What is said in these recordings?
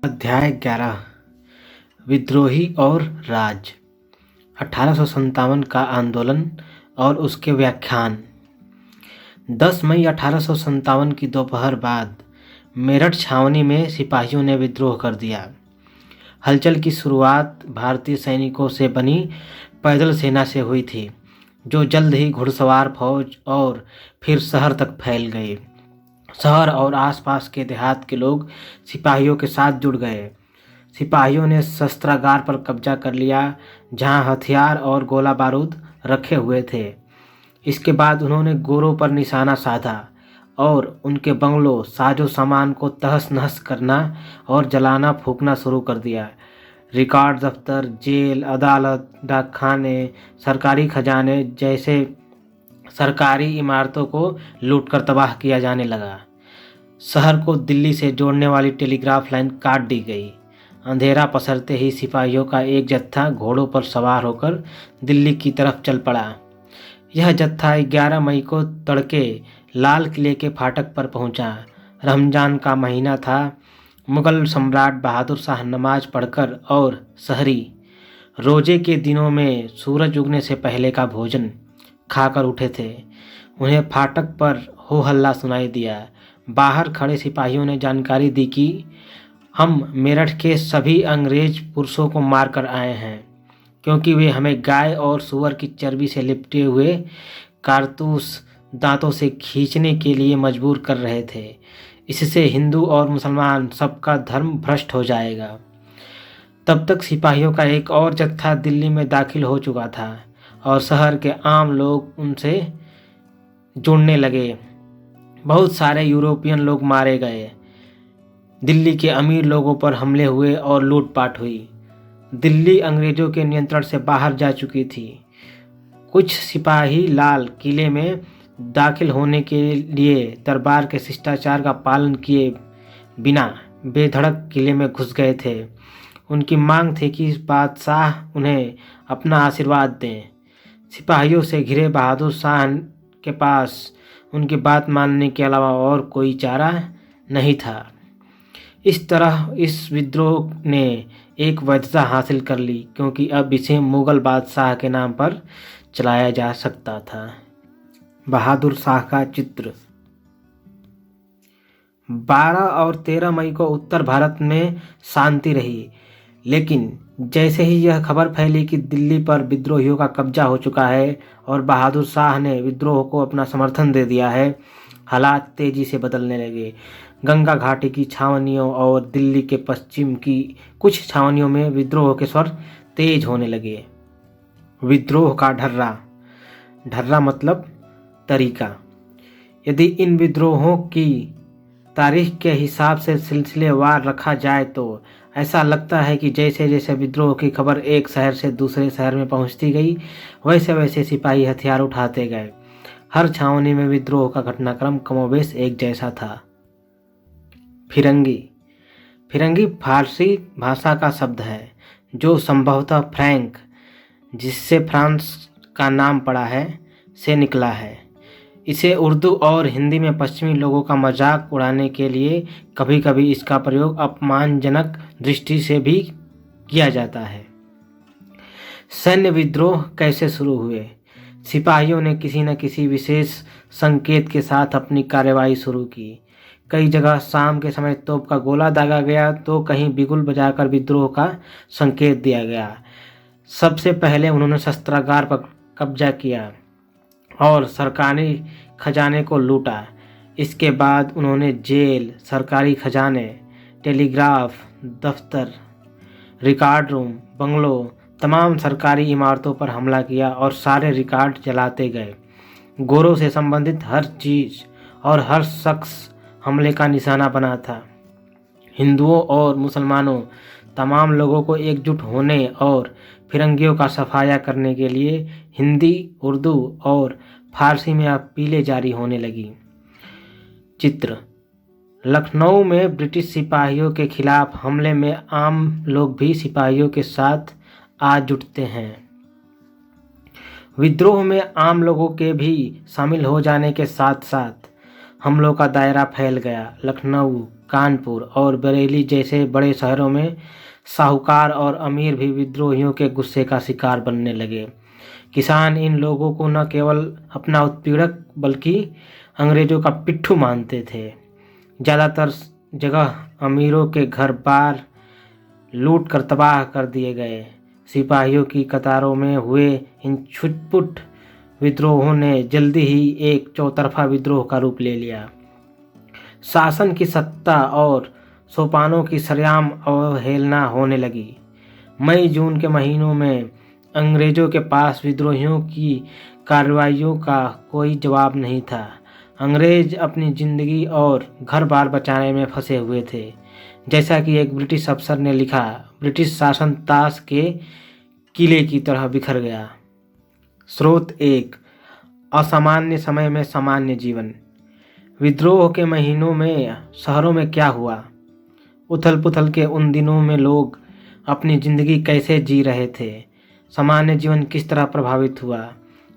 अध्याय 11 विद्रोही और राज 1857 का आंदोलन और उसके व्याख्यान। 10 मई 1857 की दोपहर बाद मेरठ छावनी में सिपाहियों ने विद्रोह कर दिया। हलचल की शुरुआत भारतीय सैनिकों से बनी पैदल सेना से हुई थी, जो जल्द ही घुड़सवार फौज और फिर शहर तक फैल गए। शहर और आसपास के देहात के लोग सिपाहियों के साथ जुड़ गए। सिपाहियों ने शस्त्रागार पर कब्जा कर लिया, जहां हथियार और गोला बारूद रखे हुए थे। इसके बाद उन्होंने गोरों पर निशाना साधा और उनके बंगलों, साजो सामान को तहस नहस करना और जलाना फूंकना शुरू कर दिया। रिकॉर्ड दफ्तर, जेल, अदालत, डाकखाने, सरकारी खजाने जैसे सरकारी इमारतों को लूटकर तबाह किया जाने लगा। शहर को दिल्ली से जोड़ने वाली टेलीग्राफ लाइन काट दी गई। अंधेरा पसरते ही सिपाहियों का एक जत्था घोड़ों पर सवार होकर दिल्ली की तरफ चल पड़ा। यह जत्था 11 मई को तड़के लाल किले के फाटक पर पहुंचा। रमजान का महीना था। मुगल सम्राट बहादुर शाह नमाज पढ़कर और सहरी, रोजे के दिनों में सूरज उगने से पहले का भोजन खाकर उठे थे। उन्हें फाटक पर हो हल्ला सुनाई दिया। बाहर खड़े सिपाहियों ने जानकारी दी कि हम मेरठ के सभी अंग्रेज पुरुषों को मारकर आए हैं, क्योंकि वे हमें गाय और सूअर की चर्बी से लिपटे हुए कारतूस दांतों से खींचने के लिए मजबूर कर रहे थे। इससे हिंदू और मुसलमान सबका धर्म भ्रष्ट हो जाएगा। तब तक सिपाहियों का एक और जत्था दिल्ली में दाखिल हो चुका था और शहर के आम लोग उनसे जुड़ने लगे। बहुत सारे यूरोपियन लोग मारे गए। दिल्ली के अमीर लोगों पर हमले हुए और लूटपाट हुई। दिल्ली अंग्रेजों के नियंत्रण से बाहर जा चुकी थी। कुछ सिपाही लाल किले में दाखिल होने के लिए दरबार के शिष्टाचार का पालन किए बिना बेधड़क किले में घुस गए थे। उनकी मांग थी कि बादशाह उन्हें अपना आशीर्वाद दें। सिपाहियों से घिरे बहादुर शाह के पास उनकी बात मानने के अलावा और कोई चारा नहीं था। इस तरह इस विद्रोह ने एक वैधता हासिल कर ली, क्योंकि अब इसे मुगल बादशाह के नाम पर चलाया जा सकता था। बहादुर शाह का चित्र। 12 और 13 मई को उत्तर भारत में शांति रही, लेकिन जैसे ही यह खबर फैली कि दिल्ली पर विद्रोहियों का कब्जा हो चुका है और बहादुर शाह ने विद्रोह को अपना समर्थन दे दिया है, हालात तेजी से बदलने लगे। गंगा घाटी की छावनियों और दिल्ली के पश्चिम की कुछ छावनियों में विद्रोह के स्वर तेज होने लगे। विद्रोह का ढर्रा। ढर्रा मतलब तरीका। यदि इन विद्रोहों की तारीख के हिसाब से सिलसिलेवार रखा जाए तो ऐसा लगता है कि जैसे जैसे विद्रोह की खबर एक शहर से दूसरे शहर में पहुंचती गई, वैसे वैसे सिपाही हथियार उठाते गए। हर छावनी में विद्रोह का घटनाक्रम कमोबेश एक जैसा था। फिरंगी। फिरंगी फारसी भाषा का शब्द है, जो संभवतः फ्रैंक, जिससे फ्रांस का नाम पड़ा है, से निकला है। इसे उर्दू और हिंदी में पश्चिमी लोगों का मजाक उड़ाने के लिए कभी कभी इसका प्रयोग अपमानजनक दृष्टि से भी किया जाता है। सैन्य विद्रोह कैसे शुरू हुए? सिपाहियों ने किसी न किसी विशेष संकेत के साथ अपनी कार्रवाई शुरू की। कई जगह शाम के समय तोप का गोला दागा गया, तो कहीं बिगुल बजाकर विद्रोह का संकेत दिया गया। सबसे पहले उन्होंने शस्त्रागार पर कब्जा किया और सरकारी खजाने को लूटा। इसके बाद उन्होंने जेल, सरकारी खजाने, टेलीग्राफ दफ्तर, रिकॉर्ड रूम, बंगलों, तमाम सरकारी इमारतों पर हमला किया और सारे रिकॉर्ड जलाते गए। गोरों से संबंधित हर चीज़ और हर शख्स हमले का निशाना बना था। हिंदुओं और मुसलमानों, तमाम लोगों को एकजुट होने और फिरंगियों का सफाया करने के लिए हिंदी, उर्दू और फारसी में अपीलें जारी होने लगी। चित्र। लखनऊ में ब्रिटिश सिपाहियों के खिलाफ हमले में आम लोग भी सिपाहियों के साथ आ जुटते हैं। विद्रोह में आम लोगों के भी शामिल हो जाने के साथ साथ हमलों का दायरा फैल गया। लखनऊ, कानपुर और बरेली जैसे बड़े शहरों में साहूकार और अमीर भी विद्रोहियों के गुस्से का शिकार बनने लगे। किसान इन लोगों को न केवल अपना उत्पीड़क बल्कि अंग्रेजों का पिट्ठू मानते थे। ज़्यादातर जगह अमीरों के घर बार लूट कर तबाह कर दिए गए। सिपाहियों की कतारों में हुए इन छुटपुट विद्रोहों ने जल्दी ही एक चौतरफा विद्रोह का रूप ले लिया। शासन की सत्ता और सोपानों की सरेआम अवहेलना होने लगी। मई जून के महीनों में अंग्रेजों के पास विद्रोहियों की कार्रवाइयों का कोई जवाब नहीं था। अंग्रेज अपनी जिंदगी और घर बार बचाने में फंसे हुए थे। जैसा कि एक ब्रिटिश अफसर ने लिखा, ब्रिटिश शासन ताश के किले की तरह बिखर गया। स्रोत 1, असामान्य समय में सामान्य जीवन। विद्रोह के महीनों में शहरों में क्या हुआ? उथल पुथल के उन दिनों में लोग अपनी ज़िंदगी कैसे जी रहे थे? सामान्य जीवन किस तरह प्रभावित हुआ?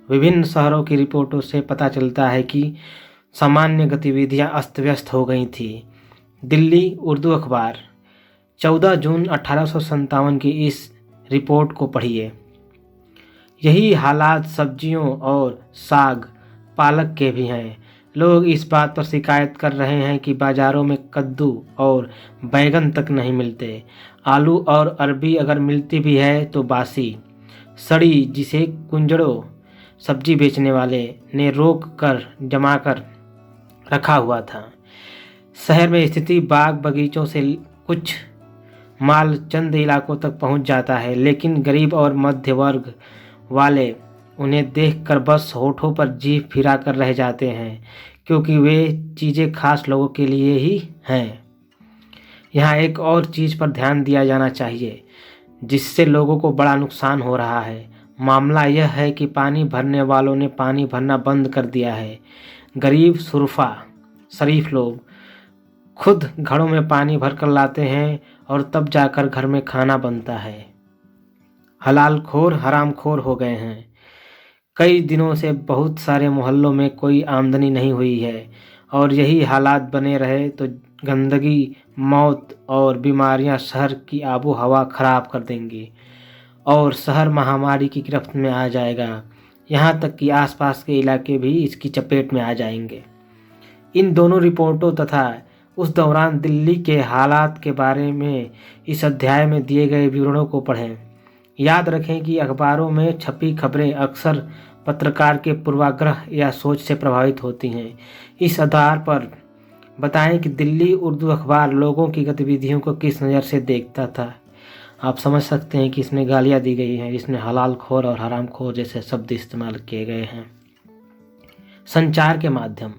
विभिन्न शहरों की रिपोर्टों से पता चलता है कि सामान्य गतिविधियां अस्त व्यस्त हो गई थी। दिल्ली उर्दू अखबार 14 जून 1857 की इस रिपोर्ट को पढ़िए। यही हालात सब्जियों और साग पालक के भी हैं। लोग इस बात पर शिकायत कर रहे हैं कि बाज़ारों में कद्दू और बैगन तक नहीं मिलते। आलू और अरबी अगर मिलती भी है तो बासी सड़ी, जिसे कुंजड़ों सब्जी बेचने वाले ने रोक कर जमा कर रखा हुआ था। शहर में स्थिति बाग बगीचों से कुछ माल चंद इलाकों तक पहुंच जाता है, लेकिन गरीब और मध्य वर्ग वाले उन्हें देखकर बस होठों पर जीभ फिरा कर रह जाते हैं, क्योंकि वे चीज़ें खास लोगों के लिए ही हैं। यहाँ एक और चीज़ पर ध्यान दिया जाना चाहिए जिससे लोगों को बड़ा नुकसान हो रहा है। मामला यह है कि पानी भरने वालों ने पानी भरना बंद कर दिया है। गरीब शरीफ लोग खुद घड़ों में पानी भर कर लाते हैं और तब जाकर घर में खाना बनता है। हलाल खोर हराम खोर हो गए हैं। कई दिनों से बहुत सारे मोहल्लों में कोई आमदनी नहीं हुई है और यही हालात बने रहे तो गंदगी, मौत और बीमारियां शहर की आबो हवा खराब कर देंगी और शहर महामारी की गिरफ्त में आ जाएगा। यहाँ तक कि आसपास के इलाके भी इसकी चपेट में आ जाएंगे। इन दोनों रिपोर्टों तथा उस दौरान दिल्ली के हालात के बारे में इस अध्याय में दिए गए विवरणों को पढ़ें। याद रखें कि अखबारों में छपी खबरें अक्सर पत्रकार के पूर्वाग्रह या सोच से प्रभावित होती हैं। इस आधार पर बताएं कि दिल्ली उर्दू अखबार लोगों की गतिविधियों को किस नज़र से देखता था। आप समझ सकते हैं कि इसमें गालियाँ दी गई हैं, इसमें हलाल खोर और हराम खोर जैसे शब्द इस्तेमाल किए गए हैं। संचार के माध्यम।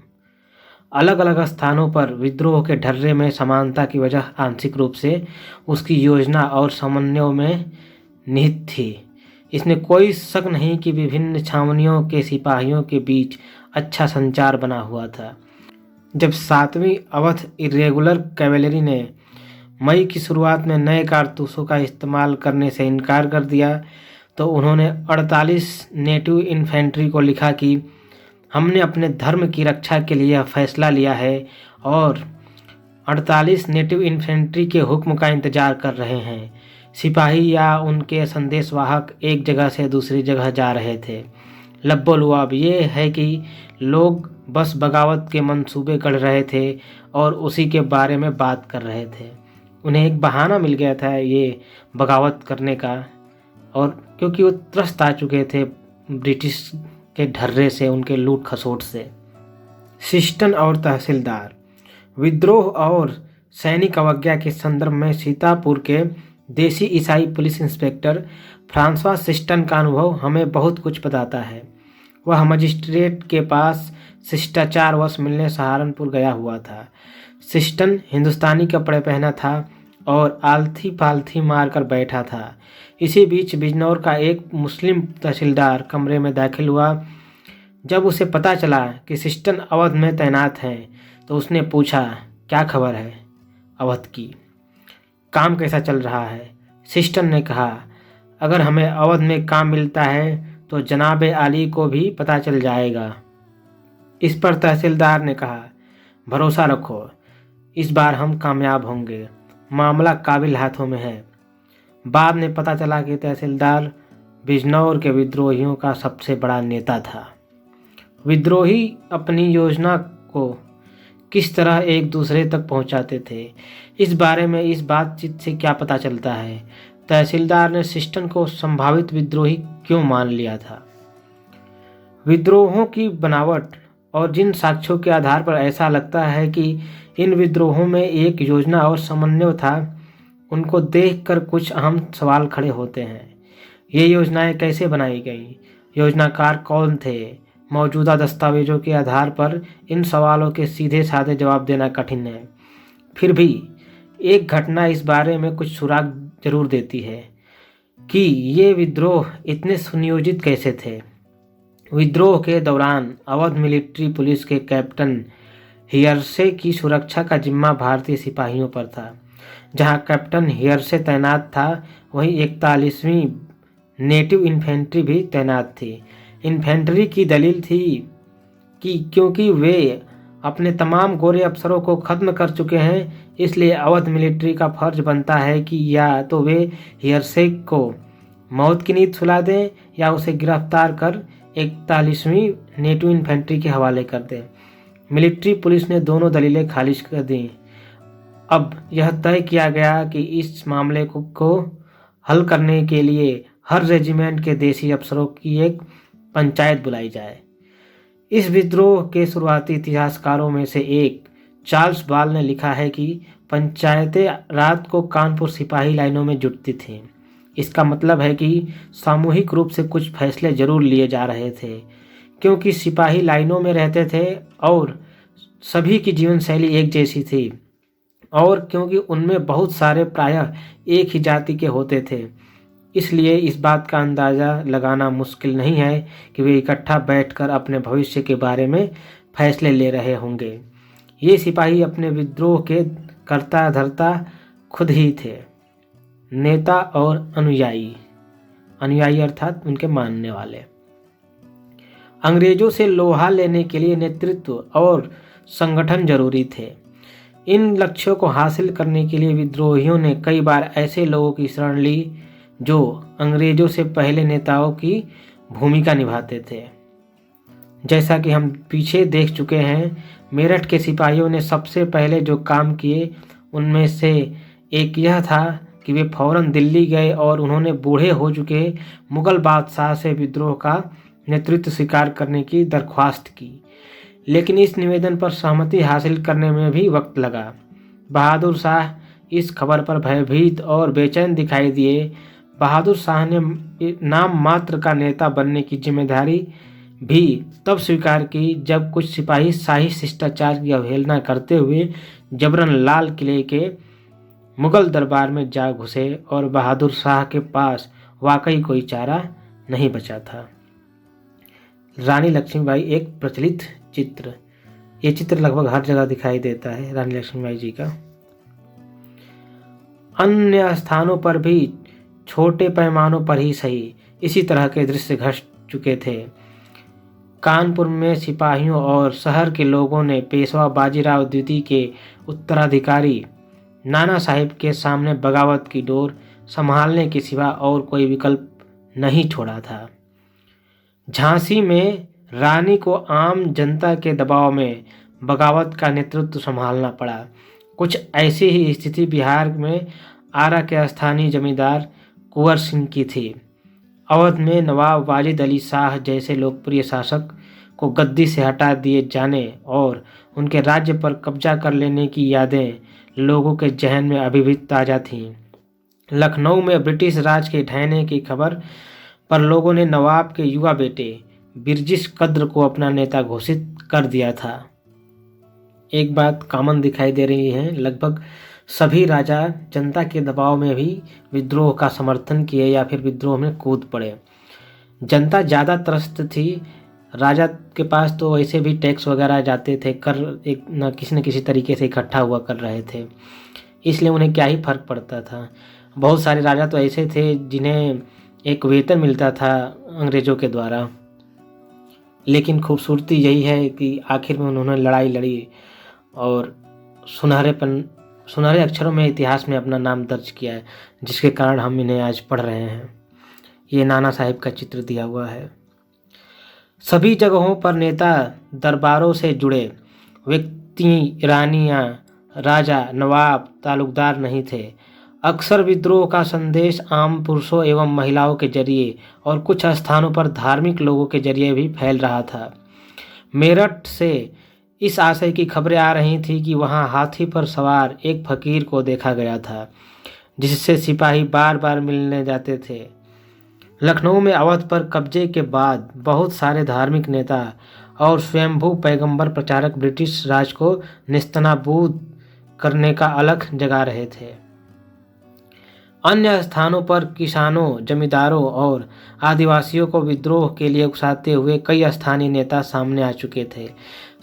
अलग अलग स्थानों पर विद्रोह के ढर्रे में समानता की वजह आंशिक रूप से उसकी योजना और समन्वय में निहित थी। इसमें कोई शक नहीं कि विभिन्न छावनियों के सिपाहियों के बीच अच्छा संचार बना हुआ था। जब 7वीं अवध इरेगुलर कैवेलरी ने मई की शुरुआत में नए कारतूसों का इस्तेमाल करने से इनकार कर दिया तो उन्होंने 48 नेटिव इन्फेंट्री को लिखा कि हमने अपने धर्म की रक्षा के लिए फैसला लिया है और 48 नेटिव इन्फेंट्री के हुक्म का इंतजार कर रहे हैं। सिपाही या उनके संदेशवाहक एक जगह से दूसरी जगह जा रहे थे। लब्बो-लुआब ये है कि लोग बस बगावत के मंसूबे गढ़ रहे थे और उसी के बारे में बात कर रहे थे। उन्हें एक बहाना मिल गया था ये बगावत करने का, और क्योंकि वो त्रस्त आ चुके थे ब्रिटिश के ढर्रे से, उनके लूट खसोट से। सिस्टन और तहसीलदार। विद्रोह और सैनिक अवज्ञा के संदर्भ में सीतापुर के देसी ईसाई पुलिस इंस्पेक्टर फ्रांसवा सिस्टन का अनुभव हमें बहुत कुछ बताता है। वह मजिस्ट्रेट के पास शिष्टाचारवश मिलने सहारनपुर गया हुआ था। सिस्टन हिंदुस्तानी कपड़े पहना था और आलथी पालथी मारकर बैठा था। इसी बीच बिजनौर का एक मुस्लिम तहसीलदार कमरे में दाखिल हुआ। जब उसे पता चला कि सिस्टन अवध में तैनात हैं तो उसने पूछा, क्या खबर है अवध की, काम कैसा चल रहा है? सिस्टन ने कहा, अगर हमें अवध में काम मिलता है तो जनाब आली को भी पता चल जाएगा। इस पर तहसीलदार ने कहा, भरोसा रखो, इस बार हम कामयाब होंगे, मामला काबिल हाथों में है। बाद में पता चला कि तहसीलदार बिजनौर के विद्रोहियों का सबसे बड़ा नेता था। विद्रोही अपनी योजना को किस तरह एक दूसरे तक पहुंचाते थे, इस बारे में इस बातचीत से क्या पता चलता है? तहसीलदार ने सिस्टन को संभावित विद्रोही क्यों मान लिया था? विद्रोहों की बनावट और जिन साक्ष्यों के आधार पर ऐसा लगता है कि इन विद्रोहों में एक योजना और समन्वय था, उनको देखकर कुछ अहम सवाल खड़े होते हैं। ये योजनाएं कैसे बनाई गईं? योजनाकार कौन थे? मौजूदा दस्तावेजों के आधार पर इन सवालों के सीधे साधे जवाब देना कठिन है। फिर भी एक घटना इस बारे में कुछ सुराग जरूर देती है कि ये विद्रोह इतने सुनियोजित कैसे थे। विद्रोह के दौरान अवध मिलिट्री पुलिस के कैप्टन हियर्से की सुरक्षा का जिम्मा भारतीय सिपाहियों पर था। जहां कैप्टन हियर्से तैनात था, वहीं 41वीं नेटिव इन्फेंट्री भी तैनात थी। इन्फेंट्री की दलील थी कि क्योंकि वे अपने तमाम गोरे अफसरों को खत्म कर चुके हैं, इसलिए अवध मिलिट्री का फर्ज बनता है कि या तो वे हियर्से को मौत की नींद सुला दें या उसे गिरफ्तार कर 41वीं नेटिव इन्फेंट्री के हवाले कर दें। मिलिट्री पुलिस ने दोनों दलीलें खारिज कर दी। अब यह तय किया गया कि इस मामले को हल करने के लिए हर रेजिमेंट के देसी अफसरों की एक पंचायत बुलाई जाए। इस विद्रोह के शुरुआती इतिहासकारों में से एक चार्ल्स बाल ने लिखा है कि पंचायतें रात को कानपुर सिपाही लाइनों में जुटती थीं। इसका मतलब है कि सामूहिक रूप से कुछ फैसले जरूर लिए जा रहे थे, क्योंकि सिपाही लाइनों में रहते थे और सभी की जीवन शैली एक जैसी थी, और क्योंकि उनमें बहुत सारे प्रायः एक ही जाति के होते थे, इसलिए इस बात का अंदाज़ा लगाना मुश्किल नहीं है कि वे इकट्ठा बैठकर अपने भविष्य के बारे में फैसले ले रहे होंगे। ये सिपाही अपने विद्रोह के कर्ता धर्ता खुद ही थे, नेता और अनुयायी अर्थात उनके मानने वाले। अंग्रेजों से लोहा लेने के लिए नेतृत्व और संगठन जरूरी थे। इन लक्ष्यों को हासिल करने के लिए विद्रोहियों ने कई बार ऐसे लोगों की शरण ली जो अंग्रेजों से पहले नेताओं की भूमिका निभाते थे। जैसा कि हम पीछे देख चुके हैं, मेरठ के सिपाहियों ने सबसे पहले जो काम किए उनमें से एक यह था कि वे फौरन दिल्ली गए और उन्होंने बूढ़े हो चुके मुगल बादशाह से विद्रोह का नेतृत्व स्वीकार करने की दरख्वास्त की। लेकिन इस निवेदन पर सहमति हासिल करने में भी वक्त लगा। बहादुर शाह इस खबर पर भयभीत और बेचैन दिखाई दिए। बहादुर शाह ने नाम मात्र का नेता बनने की जिम्मेदारी भी तब स्वीकार की जब कुछ सिपाही शाही शिष्टाचार की अवहेलना करते हुए जबरन लाल किले के मुगल दरबार में जा घुसे और बहादुर शाह के पास वाकई कोई चारा नहीं बचा था। रानी लक्ष्मीबाई एक प्रचलित चित्र, ये चित्र लगभग हर जगह दिखाई देता है रानी लक्ष्मीबाई जी का। अन्य स्थानों पर भी छोटे पैमानों पर ही सही इसी तरह के दृश्य घट चुके थे। कानपुर में सिपाहियों और शहर के लोगों ने पेशवा बाजीराव द्वितीय के उत्तराधिकारी नाना साहिब के सामने बगावत की डोर संभालने के सिवा और कोई विकल्प नहीं छोड़ा था। झांसी में रानी को आम जनता के दबाव में बगावत का नेतृत्व संभालना पड़ा। कुछ ऐसी ही स्थिति बिहार में आरा के स्थानीय जमींदार कुंवर सिंह की थी। अवध में नवाब वाजिद अली शाह जैसे लोकप्रिय शासक को गद्दी से हटा दिए जाने और उनके राज्य पर कब्जा कर लेने की यादें लोगों के जहन में अभी भी ताज़ा थीं। लखनऊ में ब्रिटिश राज के ढहने की खबर पर लोगों ने नवाब के युवा बेटे बिरजिश कद्र को अपना नेता घोषित कर दिया था। एक बात कॉमन दिखाई दे रही है, लगभग सभी राजा जनता के दबाव में भी विद्रोह का समर्थन किए या फिर विद्रोह में कूद पड़े। जनता ज़्यादा त्रस्त थी। राजा के पास तो वैसे भी टैक्स वगैरह जाते थे, कर एक न किसी तरीके से इकट्ठा हुआ कर रहे थे, इसलिए उन्हें क्या ही फर्क पड़ता था। बहुत सारे राजा तो ऐसे थे जिन्हें एक वेतन मिलता था अंग्रेज़ों के द्वारा। लेकिन खूबसूरती यही है कि आखिर में उन्होंने लड़ाई लड़ी और सुनहरे अक्षरों में इतिहास में अपना नाम दर्ज किया है, जिसके कारण हम इन्हें आज पढ़ रहे हैं। ये नाना साहिब का चित्र दिया हुआ है। सभी जगहों पर नेता दरबारों से जुड़े व्यक्ति, रानियां, राजा, नवाब, तालुकदार नहीं थे। अक्सर विद्रोह का संदेश आम पुरुषों एवं महिलाओं के जरिए और कुछ स्थानों पर धार्मिक लोगों के जरिए भी फैल रहा था। मेरठ से इस आशय की खबरें आ रही थी कि वहां हाथी पर सवार एक फकीर को देखा गया था, जिससे सिपाही बार बार मिलने जाते थे। लखनऊ में अवध पर कब्जे के बाद बहुत सारे धार्मिक नेता और स्वयंभू पैगंबर प्रचारक ब्रिटिश राज को नेस्तनाबूद करने का अलख जगा रहे थे। अन्य स्थानों पर किसानों, जमींदारों और आदिवासियों को विद्रोह के लिए उकसाते हुए कई स्थानीय नेता सामने आ चुके थे।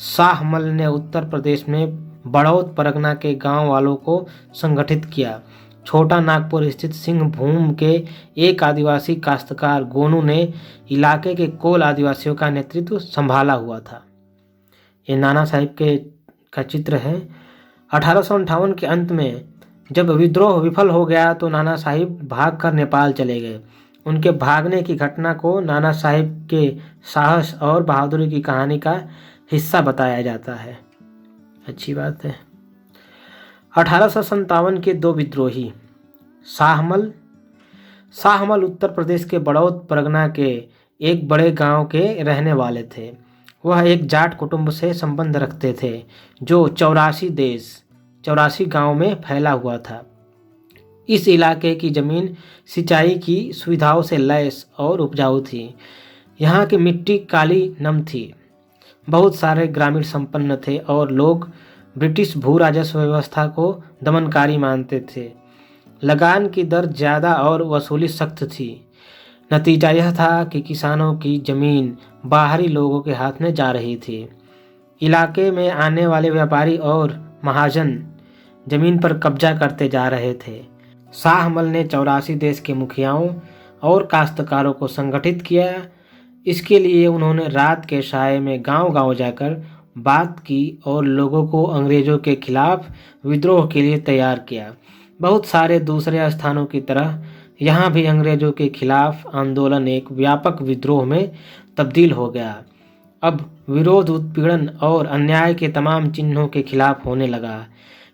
शाहमल ने उत्तर प्रदेश में बड़ौद परगना के गांव वालों को संगठित किया। छोटा नागपुर स्थित सिंहभूम के एक आदिवासी काश्तकार गोनू ने इलाके के कोल आदिवासियों का नेतृत्व संभाला हुआ था। ये नाना साहिब का चित्र है। 1858 के अंत में जब विद्रोह विफल हो गया तो नाना साहिब भागकर नेपाल चले गए। उनके भागने की घटना को नाना साहिब के साहस और बहादुरी की कहानी का हिस्सा बताया जाता है। अच्छी बात है। 1857 के दो विद्रोही। शाहमल उत्तर प्रदेश के बड़ौद परगना के एक बड़े गांव के रहने वाले थे। वह एक जाट कुटुंब से संबंध रखते थे जो 84 गांव में फैला हुआ था। इस इलाके की जमीन सिंचाई की सुविधाओं से लैस और उपजाऊ थी। यहाँ की मिट्टी काली नम थी। बहुत सारे ग्रामीण संपन्न थे और लोग ब्रिटिश भू राजस्व व्यवस्था को दमनकारी मानते थे। लगान की दर ज़्यादा और वसूली सख्त थी। नतीजा यह था कि किसानों की जमीन बाहरी लोगों के हाथ में जा रही थी। इलाके में आने वाले व्यापारी और महाजन जमीन पर कब्जा करते जा रहे थे। शाहमल ने 84 देश के मुखियाओं और काश्तकारों को संगठित किया। इसके लिए उन्होंने रात के साये में गांव-गांव जाकर बात की और लोगों को अंग्रेजों के खिलाफ विद्रोह के लिए तैयार किया। बहुत सारे दूसरे स्थानों की तरह यहाँ भी अंग्रेजों के खिलाफ आंदोलन एक व्यापक विद्रोह में तब्दील हो गया। अब विरोध उत्पीड़न और अन्याय के तमाम चिन्हों के खिलाफ होने लगा।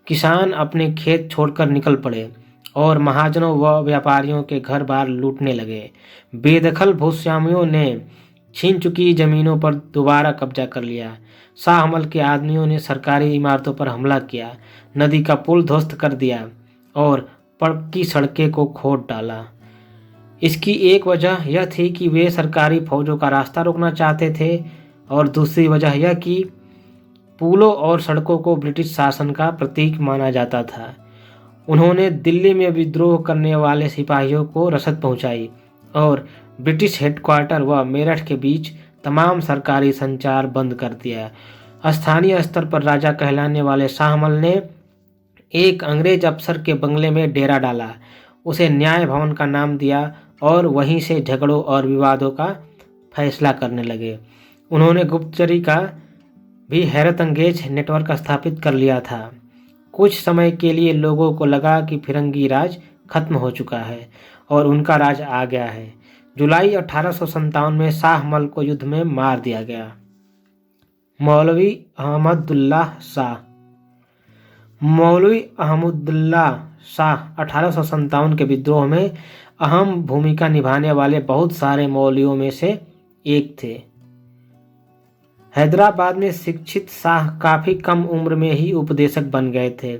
किसान अपने खेत छोड़कर निकल पड़े और महाजनों व व्यापारियों के घर बार लूटने लगे। बेदखल भूस्वामियों ने छीन चुकी जमीनों पर दोबारा कब्जा कर लिया। शाहमल के आदमियों ने सरकारी इमारतों पर हमला किया, नदी का पुल ध्वस्त कर दिया और पक्की सड़कें को खोद डाला। इसकी एक वजह यह थी कि वे सरकारी फौजों का रास्ता रोकना चाहते थे और दूसरी वजह यह कि पुलों और सड़कों को ब्रिटिश शासन का प्रतीक माना जाता था। उन्होंने दिल्ली में विद्रोह करने वाले सिपाहियों को रसद पहुंचाई और ब्रिटिश हेडक्वार्टर व मेरठ के बीच तमाम सरकारी संचार बंद कर दिया। स्थानीय स्तर पर राजा कहलाने वाले शाहमल ने एक अंग्रेज अफसर के बंगले में डेरा डाला, उसे न्याय भवन का नाम दिया और वहीं से झगड़ों और विवादों का फैसला करने लगे। उन्होंने गुप्तचरी का भी हैरतअंगेज नेटवर्क स्थापित कर लिया था। कुछ समय के लिए लोगों को लगा कि फिरंगी राज खत्म हो चुका है और उनका राज आ गया है। जुलाई 1857 में शाहमल को युद्ध में मार दिया गया। मौलवी अहमदुल्लाह शाह 1857 के विद्रोह में अहम भूमिका निभाने वाले बहुत सारे मौलवियों में से एक थे। हैदराबाद में शिक्षित शाह काफ़ी कम उम्र में ही उपदेशक बन गए थे।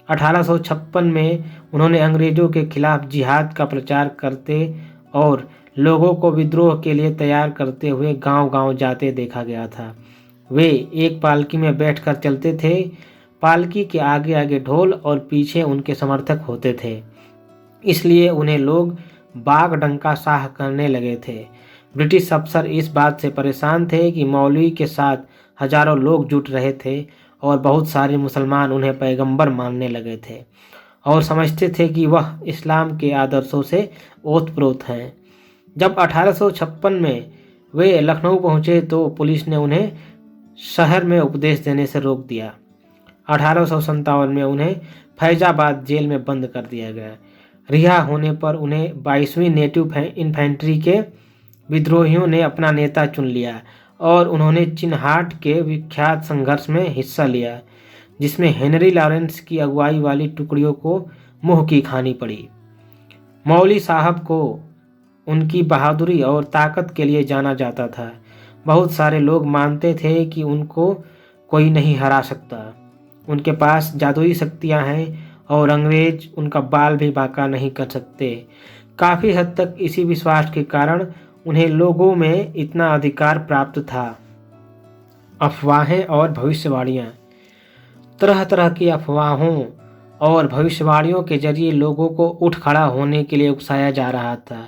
1856 में उन्होंने अंग्रेजों के खिलाफ जिहाद का प्रचार करते और लोगों को विद्रोह के लिए तैयार करते हुए गांव-गांव जाते देखा गया था। वे एक पालकी में बैठकर चलते थे। पालकी के आगे आगे ढोल और पीछे उनके समर्थक होते थे, इसलिए उन्हें लोग बाग डंका शाह करने लगे थे। ब्रिटिश अफसर इस बात से परेशान थे कि मौलवी के साथ हजारों लोग जुट रहे थे और बहुत सारे मुसलमान उन्हें पैगंबर मानने लगे थे और समझते थे कि वह इस्लाम के आदर्शों से ओतप्रोत हैं। जब 1856 में वे लखनऊ पहुंचे तो पुलिस ने उन्हें शहर में उपदेश देने से रोक दिया। 1857 में उन्हें फैजाबाद जेल में बंद कर दिया गया। रिहा होने पर उन्हें 22वीं नेटिव इन्फेंट्री के विद्रोहियों ने अपना नेता चुन लिया और उन्होंने चिन्हाट के विख्यात संघर्ष में हिस्सा लिया, जिसमें हेनरी लॉरेंस की अगुवाई वाली टुकड़ियों को मुंह की खानी पड़ी। मौली साहब को उनकी बहादुरी और ताकत के लिए जाना जाता था। बहुत सारे लोग मानते थे कि उनको कोई नहीं हरा सकता, उनके पास जादुई शक्तियां हैं और अंग्रेज उनका बाल भी बांका नहीं कर सकते। काफ़ी हद तक इसी विश्वास के कारण उन्हें लोगों में इतना अधिकार प्राप्त था। अफवाहें और भविष्यवाणियाँ। तरह तरह की अफवाहों और भविष्यवाणियों के जरिए लोगों को उठ खड़ा होने के लिए उकसाया जा रहा था।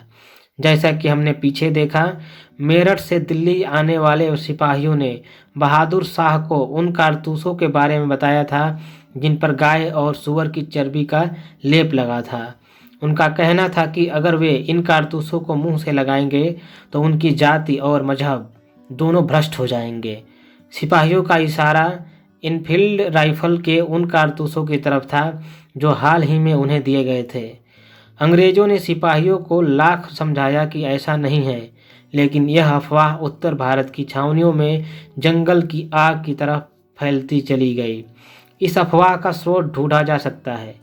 जैसा कि हमने पीछे देखा, मेरठ से दिल्ली आने वाले सिपाहियों ने बहादुर शाह को उन कारतूसों के बारे में बताया था जिन पर गाय और सूअर की चर्बी का लेप लगा था। उनका कहना था कि अगर वे इन कारतूसों को मुंह से लगाएंगे तो उनकी जाति और मजहब दोनों भ्रष्ट हो जाएंगे। सिपाहियों का इशारा इनफील्ड राइफल के उन कारतूसों की तरफ था जो हाल ही में उन्हें दिए गए थे। अंग्रेजों ने सिपाहियों को लाख समझाया कि ऐसा नहीं है, लेकिन यह अफवाह उत्तर भारत की छावनियों में जंगल की आग की तरह फैलती चली गई। इस अफवाह का स्रोत ढूंढा जा सकता है।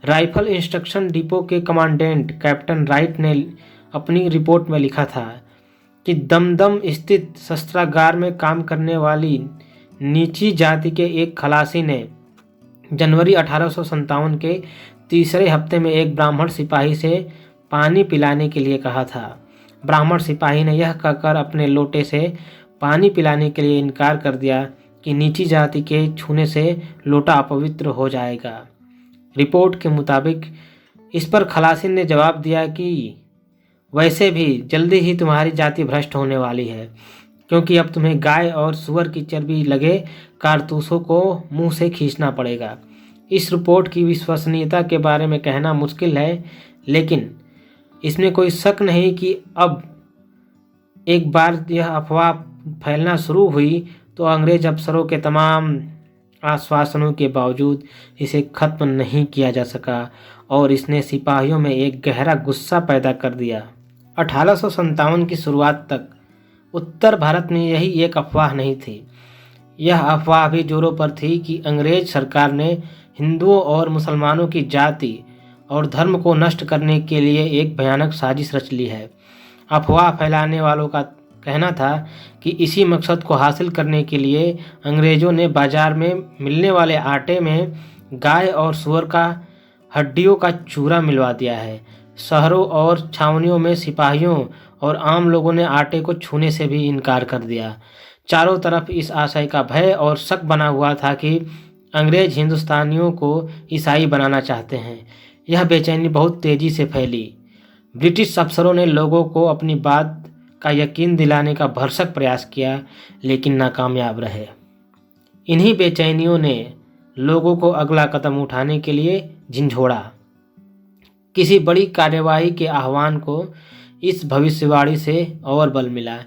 राइफल इंस्ट्रक्शन डिपो के कमांडेंट कैप्टन राइट ने अपनी रिपोर्ट में लिखा था कि दमदम स्थित शस्त्रागार में काम करने वाली नीची जाति के एक खलासी ने जनवरी 1857 के तीसरे हफ्ते में एक ब्राह्मण सिपाही से पानी पिलाने के लिए कहा था। ब्राह्मण सिपाही ने यह कहकर अपने लोटे से पानी पिलाने के लिए इनकार कर दिया कि नीची जाति के छूने से लोटा अपवित्र हो जाएगा। रिपोर्ट के मुताबिक इस पर खलासी ने जवाब दिया कि वैसे भी जल्दी ही तुम्हारी जाति भ्रष्ट होने वाली है, क्योंकि अब तुम्हें गाय और सूअर की चर्बी लगे कारतूसों को मुंह से खींचना पड़ेगा। इस रिपोर्ट की विश्वसनीयता के बारे में कहना मुश्किल है, लेकिन इसमें कोई शक नहीं कि अब एक बार यह अफवाह फैलना शुरू हुई तो अंग्रेज अफसरों के तमाम आश्वासनों के बावजूद इसे खत्म नहीं किया जा सका और इसने सिपाहियों में एक गहरा गुस्सा पैदा कर दिया। 1857 की शुरुआत तक उत्तर भारत में यही एक अफवाह नहीं थी। यह अफवाह भी जोरों पर थी कि अंग्रेज सरकार ने हिंदुओं और मुसलमानों की जाति और धर्म को नष्ट करने के लिए एक भयानक साजिश रच ली है। अफवाह फैलाने वालों का कहना था कि इसी मकसद को हासिल करने के लिए अंग्रेजों ने बाजार में मिलने वाले आटे में गाय और सूअर का हड्डियों का चूरा मिलवा दिया है। शहरों और छावनियों में सिपाहियों और आम लोगों ने आटे को छूने से भी इनकार कर दिया। चारों तरफ इस आशय का भय और शक बना हुआ था कि अंग्रेज हिंदुस्तानियों को ईसाई बनाना चाहते हैं। यह बेचैनी बहुत तेजी से फैली। ब्रिटिश अफसरों ने लोगों को अपनी बात का यकीन दिलाने का भरसक प्रयास किया, लेकिन नाकामयाब रहे। इन्हीं बेचैनियों ने लोगों को अगला कदम उठाने के लिए झिंझोड़ा। किसी बड़ी कार्यवाही के आह्वान को इस भविष्यवाणी से और बल मिला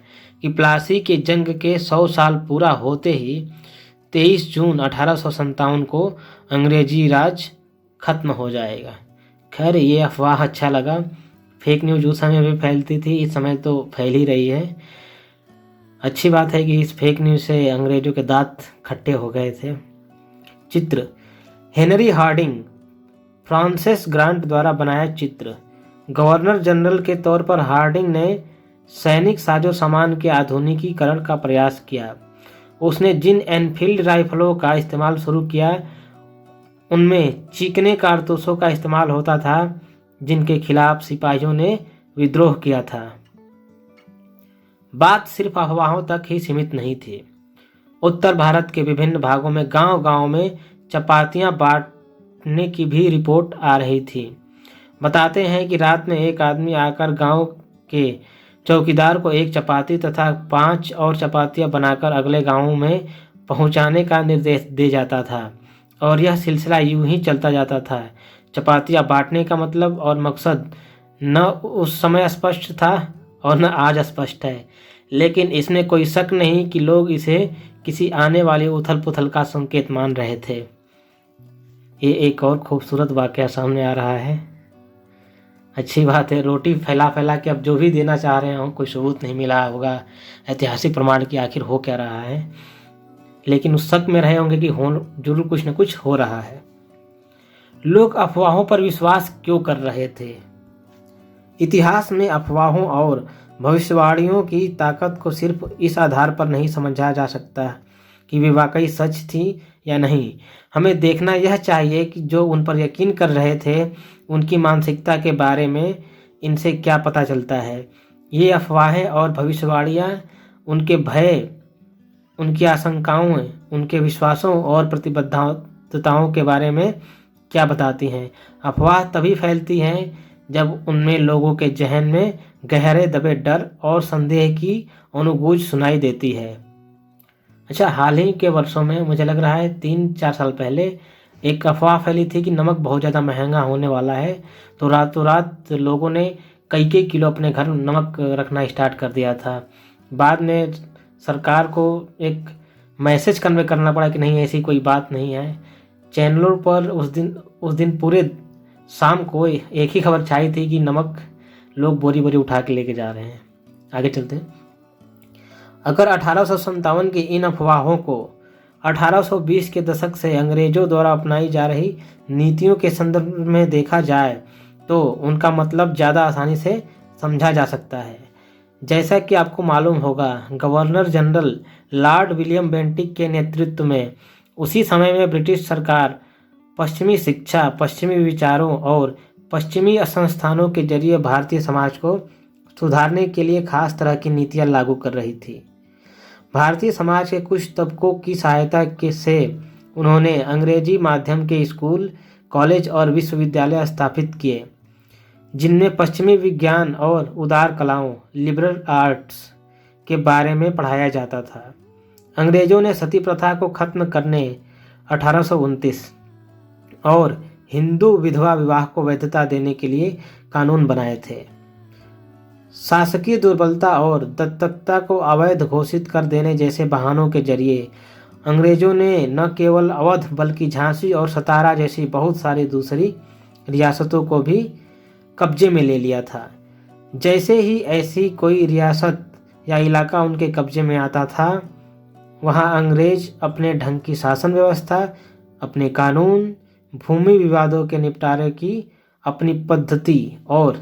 कि प्लासी के जंग के 100 साल पूरा होते ही 23 जून 1857 को अंग्रेजी राज खत्म हो जाएगा। खैर, ये अफवाह अच्छा लगा। फेक न्यूज़ उस समय भी फैलती थी, इस समय तो फैल ही रही है। अच्छी बात है कि इस फेक न्यूज़ से अंग्रेजों के दांत खट्टे हो गए थे। चित्र हेनरी हार्डिंग, फ्रांसिस ग्रांट द्वारा बनाया चित्र। गवर्नर जनरल के तौर पर हार्डिंग ने सैनिक साजो सामान के आधुनिकीकरण का प्रयास किया। उसने जिन एनफील्ड राइफलों का इस्तेमाल शुरू किया उनमें चीकने कारतूसों का इस्तेमाल होता था, जिनके खिलाफ सिपाहियों ने विद्रोह किया था। बात सिर्फ अफवाहों तक ही सीमित नहीं थी। उत्तर भारत के विभिन्न भागों में गांव-गांव में चपातियां बांटने की भी रिपोर्ट आ रही थी। बताते हैं कि रात में एक आदमी आकर गांव के चौकीदार को एक चपाती तथा 5 और चपातियां बनाकर अगले गांव में पहुंचाने का निर्देश दे जाता था और यह सिलसिला यूं ही चलता जाता था। चपातियां बांटने का मतलब और मकसद न उस समय स्पष्ट था और न आज स्पष्ट है, लेकिन इसमें कोई शक नहीं कि लोग इसे किसी आने वाली उथल पुथल का संकेत मान रहे थे। ये एक और खूबसूरत वाक़या सामने आ रहा है। अच्छी बात है, रोटी फैला फैला के अब जो भी देना चाह रहे हों, कोई सबूत नहीं मिला होगा ऐतिहासिक प्रमाण कि आखिर हो क्या रहा है, लेकिन उस शक में रहे होंगे कि हो जरूर कुछ न कुछ हो रहा है। लोग अफवाहों पर विश्वास क्यों कर रहे थे? इतिहास में अफवाहों और भविष्यवाणियों की ताकत को सिर्फ इस आधार पर नहीं समझा जा सकता कि वे वाकई सच थी या नहीं। हमें देखना यह चाहिए कि जो उन पर यकीन कर रहे थे उनकी मानसिकता के बारे में इनसे क्या पता चलता है। ये अफवाहें और भविष्यवाणियाँ उनके भय, उनकी आशंकाओं, उनके विश्वासों और प्रतिबद्धताओं के बारे में क्या बताती हैं। अफवाह तभी फैलती हैं जब उनमें लोगों के जहन में गहरे दबे डर और संदेह की अनुभूति सुनाई देती है। अच्छा, हाल ही के वर्षों में मुझे लग रहा है 3-4 साल पहले एक अफवाह फैली थी कि नमक बहुत ज़्यादा महंगा होने वाला है, तो रातों रात लोगों ने कई कई किलो अपने घर नमक रखना स्टार्ट कर दिया था। बाद में सरकार को एक मैसेज कन्वे करना पड़ा कि नहीं, ऐसी कोई बात नहीं है। चैनलों पर उस दिन पूरे शाम को एक ही खबर छाई थी कि नमक लोग बोरी बोरी उठा के लेके जा रहे हैं। आगे चलते हैं। अगर 1857 की इन अफवाहों को 1820 के दशक से अंग्रेजों द्वारा अपनाई जा रही नीतियों के संदर्भ में देखा जाए तो उनका मतलब ज़्यादा आसानी से समझा जा सकता है। जैसा कि आपको मालूम होगा, governor general Lord William Bentinck के नेतृत्व में उसी समय में ब्रिटिश सरकार पश्चिमी शिक्षा, पश्चिमी विचारों और पश्चिमी संस्थानों के जरिए भारतीय समाज को सुधारने के लिए खास तरह की नीतियां लागू कर रही थी। भारतीय समाज के कुछ तबकों की सहायता से उन्होंने अंग्रेजी माध्यम के स्कूल, कॉलेज और विश्वविद्यालय स्थापित किए, जिनमें पश्चिमी विज्ञान और उदार कलाओं, लिबरल आर्ट्स के बारे में पढ़ाया जाता था। अंग्रेजों ने सती प्रथा को खत्म करने 1829 और हिंदू विधवा विवाह को वैधता देने के लिए कानून बनाए थे। शासकीय दुर्बलता और दत्तकता को अवैध घोषित कर देने जैसे बहानों के जरिए अंग्रेजों ने न केवल अवध बल्कि झांसी और सतारा जैसी बहुत सारी दूसरी रियासतों को भी कब्जे में ले लिया था। जैसे ही ऐसी कोई रियासत या इलाका उनके कब्जे में आता था, वहां अंग्रेज अपने ढंग की शासन व्यवस्था, अपने कानून, भूमि विवादों के निपटारे की अपनी पद्धति और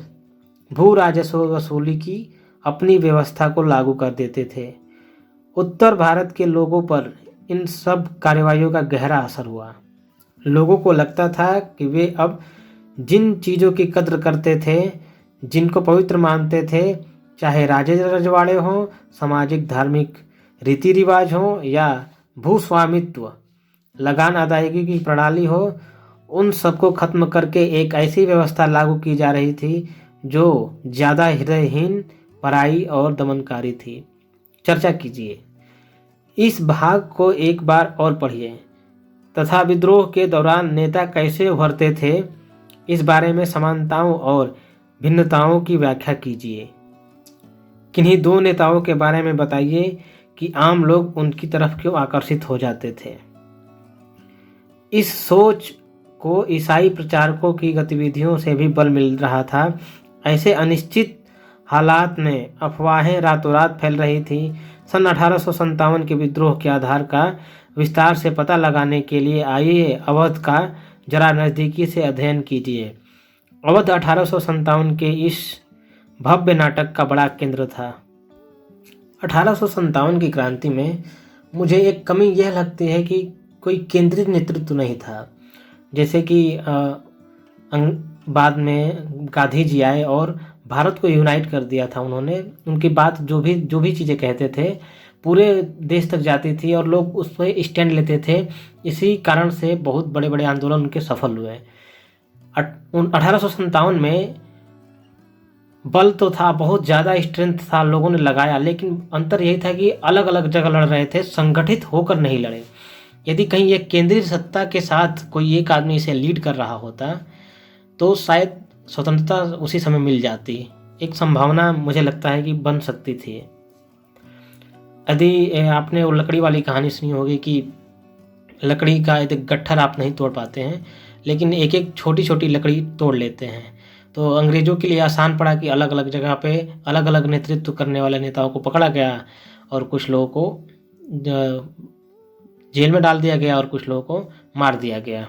भू राजस्व वसूली की अपनी व्यवस्था को लागू कर देते थे। उत्तर भारत के लोगों पर इन सब कार्रवाइयों का गहरा असर हुआ। लोगों को लगता था कि वे अब जिन चीज़ों की कद्र करते थे, जिनको पवित्र मानते थे, चाहे राजे रजवाड़े हों, सामाजिक धार्मिक रीति रिवाज हों या भूस्वामित्व, लगान अदायगी की प्रणाली हो, उन सबको खत्म करके एक ऐसी व्यवस्था लागू की जा रही थी जो ज़्यादा हृदयहीन, पराई और दमनकारी थी। चर्चा कीजिए। इस भाग को एक बार और पढ़िए तथा विद्रोह के दौरान नेता कैसे उभरते थे, इस बारे में समानताओं और भिन्नताओं की व्याख्या कीजिए। किन्हीं दो नेताओं के बारे में बताइए कि आम लोग उनकी तरफ क्यों आकर्षित हो जाते थे। इस सोच को ईसाई प्रचारकों की गतिविधियों से भी बल मिल रहा था। ऐसे अनिश्चित हालात में अफवाहें रातों रात फैल रही थी। सन 1857 के विद्रोह के आधार का विस्तार से पता लगाने के लिए आइए अवध का जरा नज़दीकी से अध्ययन कीजिए। अवध 1857 के इस भव्य नाटक का बड़ा केंद्र था। 1857 की क्रांति में मुझे एक कमी यह लगती है कि कोई केंद्रित नेतृत्व नहीं था। जैसे कि बाद में गांधी जी आए और भारत को यूनाइट कर दिया था उन्होंने। उनकी बात जो भी चीज़ें कहते थे पूरे देश तक जाती थी और लोग उस पर स्टैंड लेते थे। इसी कारण से बहुत बड़े बड़े आंदोलन उनके सफल हुए। 1857 में बल तो था, बहुत ज़्यादा स्ट्रेंथ था, लोगों ने लगाया, लेकिन अंतर यही था कि अलग अलग जगह लड़ रहे थे, संगठित होकर नहीं लड़े। यदि कहीं एक केंद्रीय सत्ता के साथ कोई एक आदमी इसे लीड कर रहा होता तो शायद स्वतंत्रता उसी समय मिल जाती। एक संभावना मुझे लगता है कि बन सकती थी। यदि आपने वो लकड़ी वाली कहानी सुनी होगी कि लकड़ी का यदि गट्ठर आप नहीं तोड़ पाते हैं, लेकिन एक एक छोटी छोटी लकड़ी तोड़ लेते हैं। तो अंग्रेज़ों के लिए आसान पड़ा कि अलग अलग जगह पे अलग अलग नेतृत्व करने वाले नेताओं को पकड़ा गया और कुछ लोगों को जेल में डाल दिया गया और कुछ लोगों को मार दिया गया।